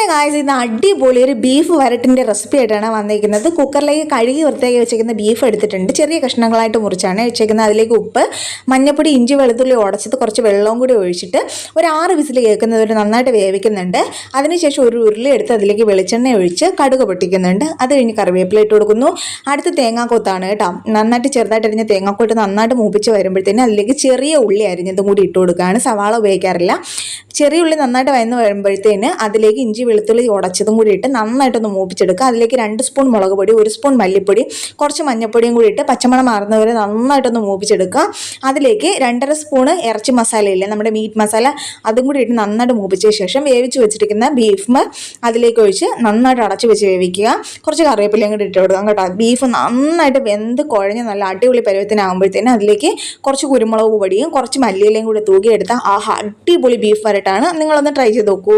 Guys, ഇന്ന് അടിപൊളി ഒരു ബീഫ് വരട്ടിൻ്റെ റെസിപ്പി ആയിട്ടാണ് വന്നിരിക്കുന്നത്. കുക്കറിലേക്ക് കഴുകി വൃത്തിയാക്കി വെച്ചിരിക്കുന്ന ബീഫ് എടുത്തിട്ടുണ്ട്. ചെറിയ കഷ്ണങ്ങളായിട്ട് മുറിച്ചാണ് വെച്ചേക്കുന്നത്. അതിലേക്ക് ഉപ്പ്, മഞ്ഞപ്പൊടി, ഇഞ്ചി, വെളുത്തുള്ളി ഉടച്ചത്, കുറച്ച് വെള്ളവും കൂടി ഒഴിച്ചിട്ട് ഒരു 6 വിസിൽ കേൾക്കുന്നവർ നന്നായിട്ട് വേവിക്കുന്നുണ്ട്. അതിനുശേഷം ഒരു ഉരുളി എടുത്ത് അതിലേക്ക് വെളിച്ചെണ്ണ ഒഴിച്ച് കടുക് പൊട്ടിക്കുന്നുണ്ട്. അത് കഴിഞ്ഞ് കറിവേപ്പില ഇട്ട് കൊടുക്കുന്നു. അടുത്ത് തേങ്ങാക്കൊത്താണ് കേട്ടോ. നന്നായിട്ട് ചെറുതായിട്ട് അരിഞ്ഞ തേങ്ങാക്കൊട്ട് നന്നായിട്ട് മൂപ്പിച്ച് വരുമ്പോഴത്തേനും അതിലേക്ക് ചെറിയ ഉള്ളി അരിഞ്ഞതും കൂടി ഇട്ട് കൊടുക്കുകയാണ്. സവാള ഉപയോഗിക്കാറില്ല. ചെറിയ ഉള്ളി നന്നായിട്ട് വയന്ന് വരുമ്പോഴത്തേന് അതിലേക്ക് ഇഞ്ചി, വെളുത്തുള്ളി ഉടച്ചതും കൂടി ഇട്ട് നന്നായിട്ടൊന്ന് മൂപ്പിച്ചെടുക്കുക. അതിലേക്ക് 2 സ്പൂൺ മുളക് പൊടി, 1 സ്പൂൺ മല്ലിപ്പൊടി, കുറച്ച് മഞ്ഞൾപ്പൊടിയും കൂടി ഇട്ട് പച്ചമണം മാറുന്നവരെ നന്നായിട്ടൊന്ന് മൂപ്പിച്ചെടുക്കുക. അതിലേക്ക് 2.5 സ്പൂണ് ഇറച്ചി മസാലയില്ലേ, നമ്മുടെ മീറ്റ് മസാല, അതും കൂടി ഇട്ട് നന്നായിട്ട് മൂപ്പിച്ച ശേഷം വേവിച്ച് വെച്ചിരിക്കുന്ന ബീഫ് അതിലേക്ക് ഒഴിച്ച് നന്നായിട്ട് അടച്ചു വെച്ച് വേവിക്കുക. കുറച്ച് കറിവേപ്പിലയും കൂടി ഇട്ട് കൊടുക്കാം കേട്ടോ. ബീഫ് നന്നായിട്ട് വെന്ത് കുഴഞ്ഞ് നല്ല അടിപൊളി പരുവത്തിനാകുമ്പോഴത്തേനും അതിലേക്ക് കുറച്ച് കുരുമുളക് പൊടിയും കുറച്ച് മല്ലിയിലയും കൂടി തൂകിയെടുത്താൽ അടിപൊളി ബീഫ് വരട്ടാണ്. നിങ്ങളൊന്ന് ട്രൈ ചെയ്ത് നോക്കൂ.